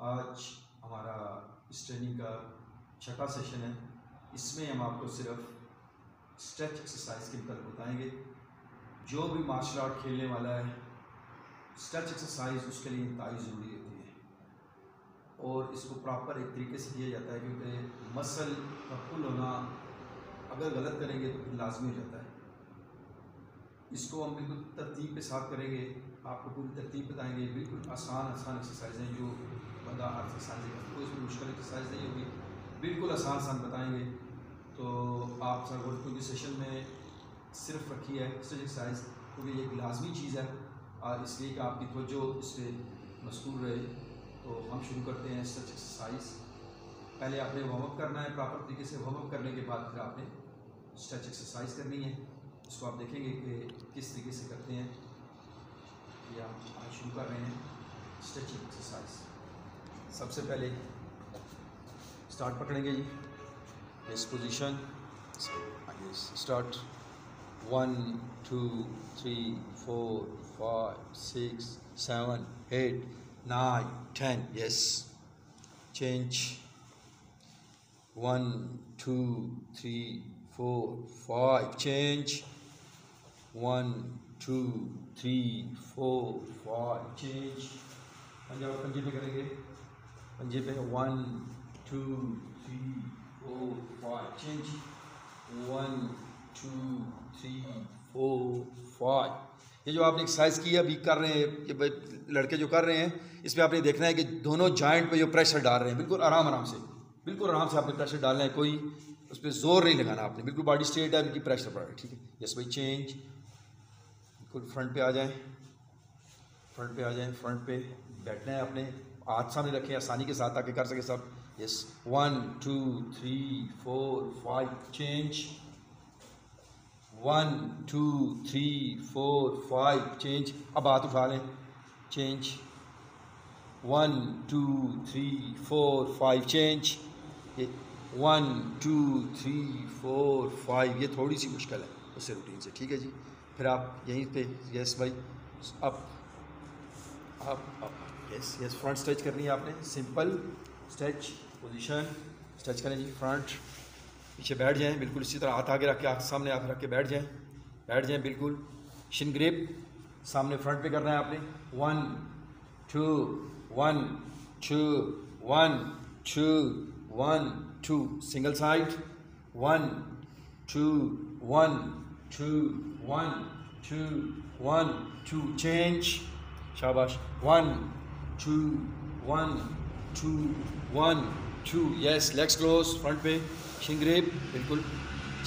आज हमारा इस ट्रेनिंग का छठा सेशन है। इसमें हम आपको सिर्फ स्ट्रेच एक्सरसाइज के मतलब बताएंगे। जो भी मार्शल आर्ट खेलने वाला है, स्ट्रेच एक्सरसाइज उसके लिए इंतहाई ज़रूरी होती है और इसको प्रॉपर एक तरीके से किया जाता है, क्योंकि मसल का पुल होना अगर गलत करेंगे तो फिर लाजमी हो जाता है। इसको हम बिल्कुल तरतीब के साथ करेंगे, आपको पूरी तरतीब बताएंगे। बिल्कुल आसान एक्सरसाइज हैं जो बंदा आर्ट्स एक्सरसाइज करता है, इसमें मुश्किल एक्सरसाइज नहीं होगी, बिल्कुल आसान बताएंगे। तो आप सर क्योंकि सेशन में सिर्फ रखी है स्ट्रेच एक्सरसाइज, क्योंकि ये एक लाजमी चीज़ है और इसलिए कि आपकी तवज्जो इस पर मशगूल रहे। तो हम शुरू करते हैं स्ट्रेच एक्सरसाइज। पहले आपने वार्म अप करना है, प्रॉपर तरीके से वार्म अप करने के बाद फिर आपने स्ट्रेच एक्सरसाइज करनी है। इसको आप देखेंगे कि किस तरीके से करते हैं। ये आप आज शुरू कर रहे हैं स्ट्रेचिंग एक्सरसाइज। सबसे पहले स्टार्ट पकड़ेंगे जी, इस position start 1 2 3 4 5 6 7 8 9 10 yes change 1 2 3 4 5 change 1 2 3 4 5 change। पंजे पे करेंगे, पंजे पे 1 2 3 4 5 change 1 2 3 4 5। ये जो आपने एक्सरसाइज की अभी कर रहे हैं, ये लड़के जो कर रहे हैं, इसमें आपने देखना है कि दोनों जॉइंट पे जो प्रेशर डाल रहे हैं बिल्कुल आराम से, बिल्कुल आराम से आपने प्रेशर डालना है, कोई उस पर जोर नहीं लगाना आपने, बिल्कुल बॉडी स्ट्रेट है, बिल्कुल प्रेशर पड़ रहा है। ठीक है, यस भाई चेंज। बिल्कुल फ्रंट पे आ जाएं, फ्रंट पे आ जाएं, फ्रंट पे बैठना है, आपने हाथ सामने रखें आसानी के साथ ताकि कर सके सब। Yes 1 2 3 4 5 change 1 2 3 4 5 change. अब हाथ उठा लें, चेंज 1 2 3 4 5 चेंज। 1 2 3 4 5। ये थोड़ी सी मुश्किल है उससे रूटीन से। ठीक है जी, फिर आप यहीं पे यस भाई up yes yes front stretch करनी है आपने, सिंपल स्ट्रेच पोजीशन स्ट्रेच करें जी। फ्रंट पीछे बैठ जाएं, बिल्कुल इसी तरह हाथ आगे रख के, हाथ सामने हाथ रख के बैठ जाएं बिल्कुल शिन ग्रिप सामने फ्रंट पे करना है आपने। 1 2 1 2 1 2 1 2 सिंगल साइड 1 2 1 2 1 2 1 2 चेंज। शाबाश 1 2 1 2 1 2 यस लेग्स क्लोज फ्रंट पे शिन ग्रिप, बिल्कुल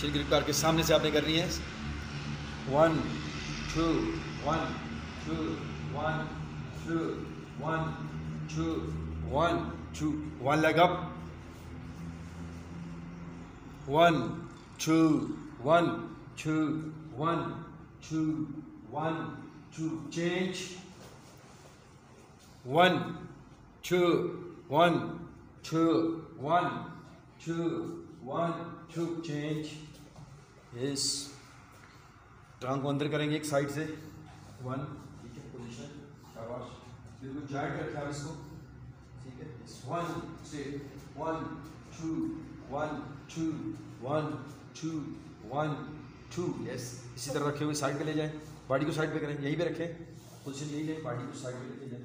शिन ग्रिप करके सामने से आपने करनी है। 1 2 1 2 1 2 1 2 1 2 1 leg up 1 2 1 2 1 2 1 2 change 1 2 1 2 1 2 1 2 change। Yes टांग को अंदर करेंगे एक साइड से 1। ठीक है, पोजीशन शाबाश, बिल्कुल जॉइंट रखें आप इसको। ठीक है, 1 स्ट्रेट 1 2 1 2 1 2 1 2 यस। इसी तरह रखे हुए साइड पे ले जाएं, बॉडी को साइड पे करें, यहीं पे रखें, पोजीशन यही लें, बॉडी को साइड पे लेके जाएं।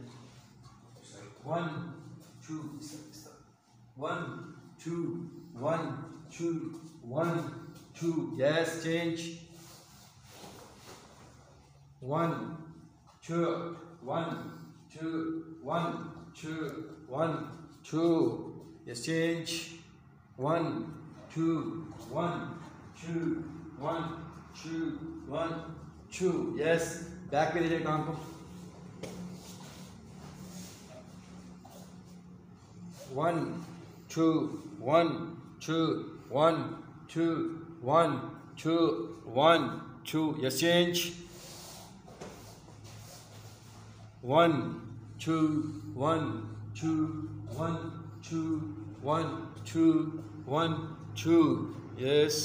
1 2 1 2 1 2 1 2 yes change 1 2 1 2 1 2 1 2 yes change 1 2 1 2 1 2 1 2 yes back पे ले जाए टांग को 1 2 1 2 1 2 1 2 1 2 yes change 1 2 1 2 1 2 1 2 1 2 yes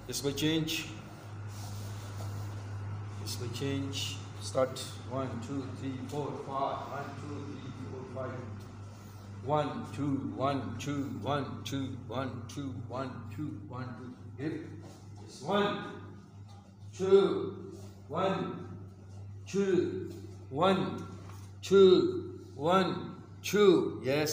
this way change start 1 2 3 4 5 1 2 3 4 5 1 2 1 2 1 2 1 2 1 2 1 2. Grip. Yes. 1 2 1 2 1 2 1 2. Yes.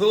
2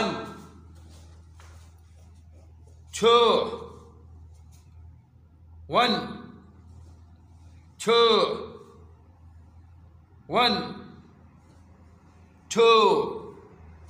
1 2 1 2 1 2.